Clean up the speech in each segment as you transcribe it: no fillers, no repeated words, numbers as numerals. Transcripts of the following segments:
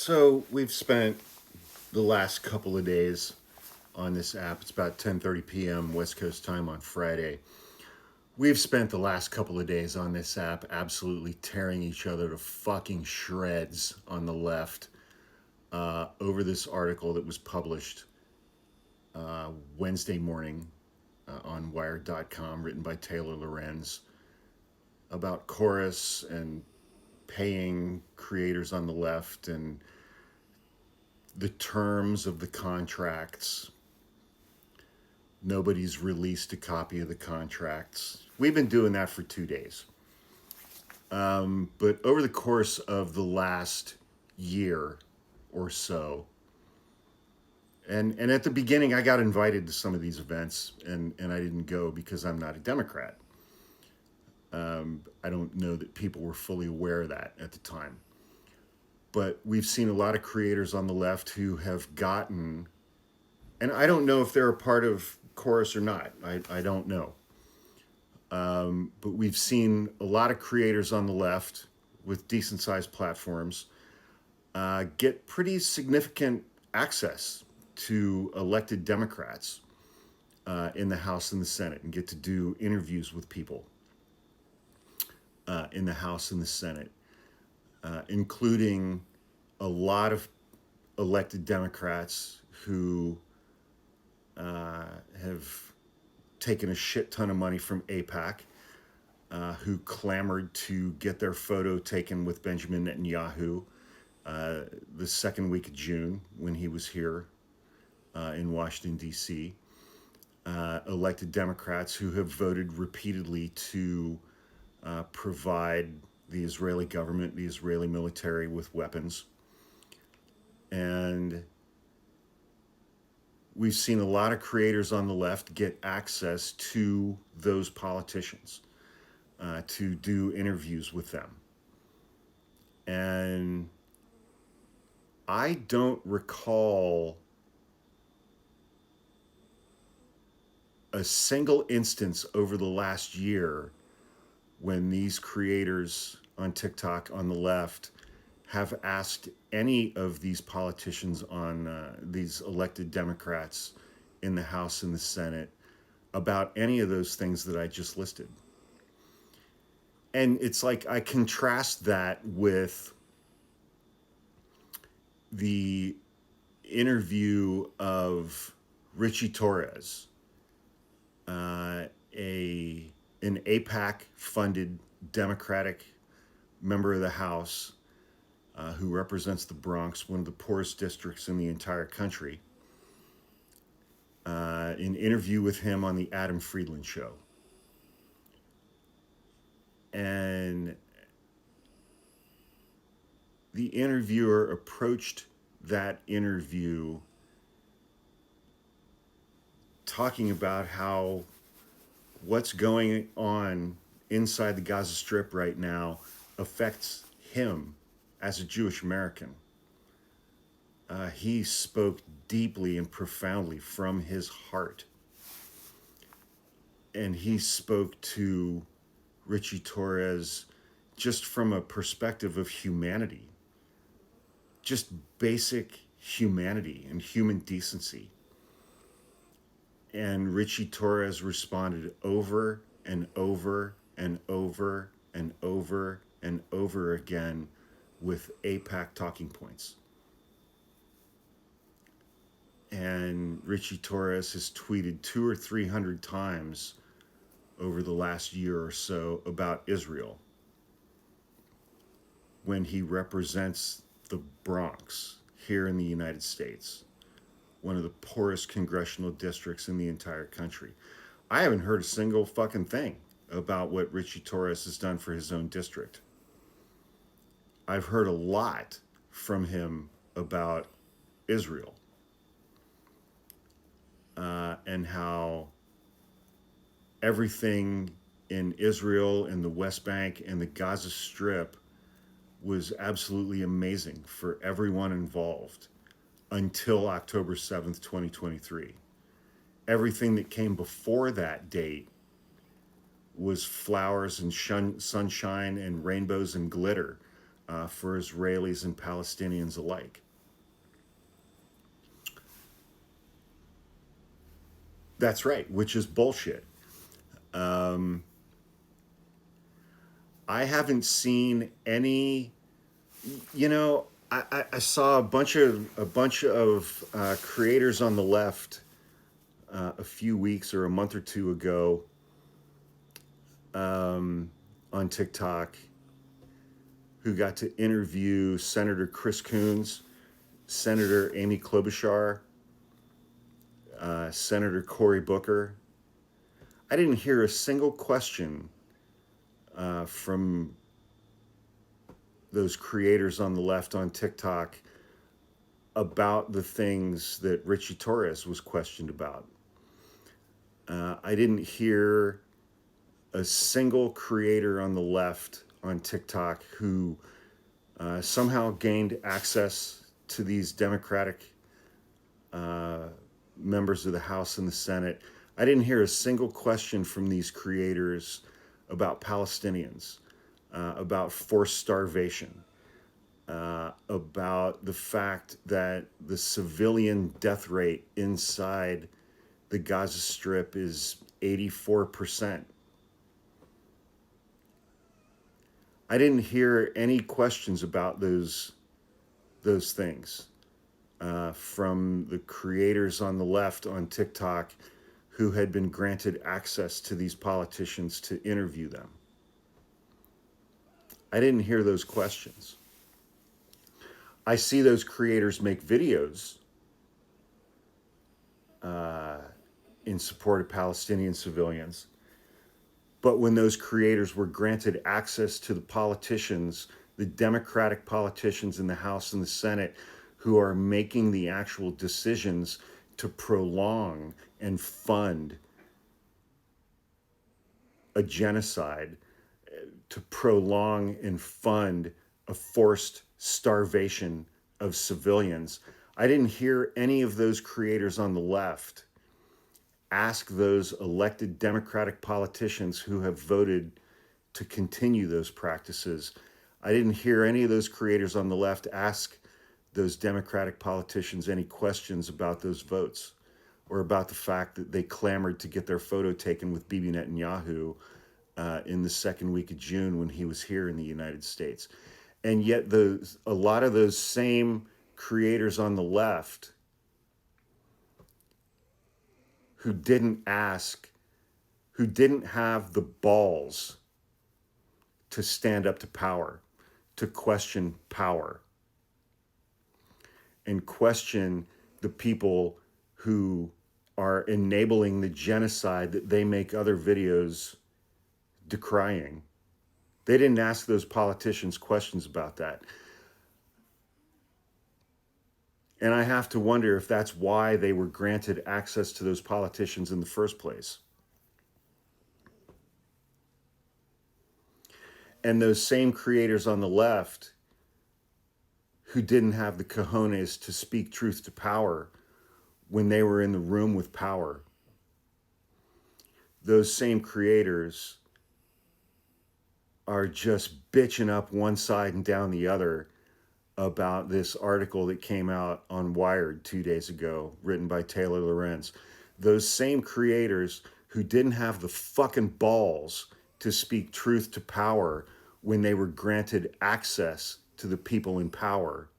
So we've spent the last couple of days on this app. It's about 10:30 p.m. West Coast time on Friday. We've spent the last couple of days on this app absolutely tearing each other to fucking shreds on the left over this article that was published Wednesday morning on Wired.com, written by Taylor Lorenz, about chorus and paying creators on the left and the terms of the contracts. Nobody's released a copy of the contracts. We've been doing that for 2 days. But over the course of the last year or so, and at the beginning, I got invited to some of these events, and I didn't go because I'm not a Democrat. I don't know that people were fully aware of that at the time. But we've seen a lot of creators on the left who have gotten, and I don't know if they're a part of Chorus or not. I don't know. But we've seen a lot of creators on the left with decent sized platforms get pretty significant access to elected Democrats in the House and the Senate and get to do interviews with people in the House and the Senate, including a lot of elected Democrats who have taken a shit ton of money from APAC, who clamored to get their photo taken with Benjamin Netanyahu the second week of June when he was here in Washington, D.C. Elected Democrats who have voted repeatedly to provide the Israeli government, the Israeli military with weapons. And we've seen a lot of creators on the left get access to those politicians to do interviews with them. And I don't recall a single instance over the last year when these creators on TikTok on the left have asked any of these politicians on these elected Democrats in the House and the Senate about any of those things that I just listed. And it's like I contrast that with the interview of Richie Torres, an APAC-funded Democratic member of the House who represents the Bronx, one of the poorest districts in the entire country, an interview with him on the Adam Freeland show. And the interviewer approached that interview talking about how what's going on inside the Gaza Strip right now affects him as a Jewish American. He spoke deeply and profoundly from his heart. And he spoke to Richie Torres just from a perspective of humanity, just basic humanity and human decency. And Richie Torres responded over and over and over and over and over again with APAC talking points. And Richie Torres has tweeted 200 or 300 times over the last year or so about Israel when he represents the Bronx here in the United States, one of the poorest congressional districts in the entire country. I haven't heard a single fucking thing about what Richie Torres has done for his own district. I've heard a lot from him about Israel and how everything in Israel and the West Bank and the Gaza Strip was absolutely amazing for everyone involved until October 7th, 2023. Everything that came before that date was flowers and sunshine and rainbows and glitter for Israelis and Palestinians alike. That's right, which is bullshit. I haven't seen any. I saw a bunch of creators on the left a few weeks or a month or two ago on TikTok who got to interview Senator Chris Coons, Senator Amy Klobuchar, Senator Cory Booker. I didn't hear a single question from those creators on the left on TikTok about the things that Richie Torres was questioned about. I didn't hear a single creator on the left on TikTok who somehow gained access to these Democratic members of the House and the Senate. I didn't hear a single question from these creators about Palestinians, about forced starvation, about the fact that the civilian death rate inside the Gaza Strip is 84%. I didn't hear any questions about those things from the creators on the left on TikTok who had been granted access to these politicians to interview them. I didn't hear those questions. I see those creators make videos in support of Palestinian civilians. But when those creators were granted access to the politicians, the Democratic politicians in the House and the Senate who are making the actual decisions to prolong and fund a genocide, to prolong and fund a forced starvation of civilians, I didn't hear any of those creators on the left ask those elected Democratic politicians who have voted to continue those practices. I didn't hear any of those creators on the left ask those Democratic politicians any questions about those votes or about the fact that they clamored to get their photo taken with Bibi Netanyahu in the second week of June when he was here in the United States. And yet a lot of those same creators on the left who didn't have the balls to stand up to power, to question power, and question the people who are enabling the genocide that they make other videos decrying. They didn't ask those politicians questions about that. And I have to wonder if that's why they were granted access to those politicians in the first place. And those same creators on the left who didn't have the cojones to speak truth to power when they were in the room with power, those same creators are just bitching up one side and down the other about this article that came out on Wired 2 days ago, written by Taylor Lorenz. Those same creators who didn't have the fucking balls to speak truth to power when they were granted access to the people in power,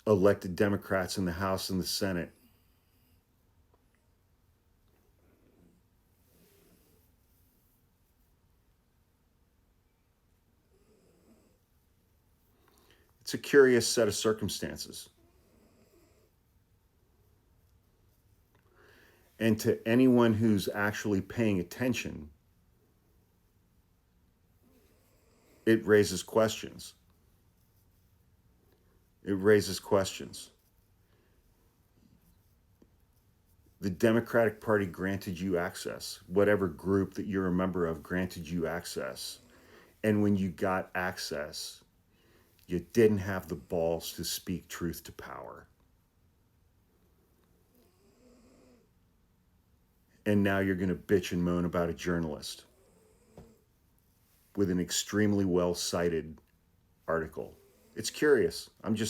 elected Democrats in the House and the Senate. It's a curious set of circumstances. And to anyone who's actually paying attention, it raises questions. It raises questions. The Democratic Party granted you access. Whatever group that you're a member of granted you access. And when you got access, you didn't have the balls to speak truth to power. And now you're going to bitch and moan about a journalist with an extremely well-cited article. It's curious. I'm just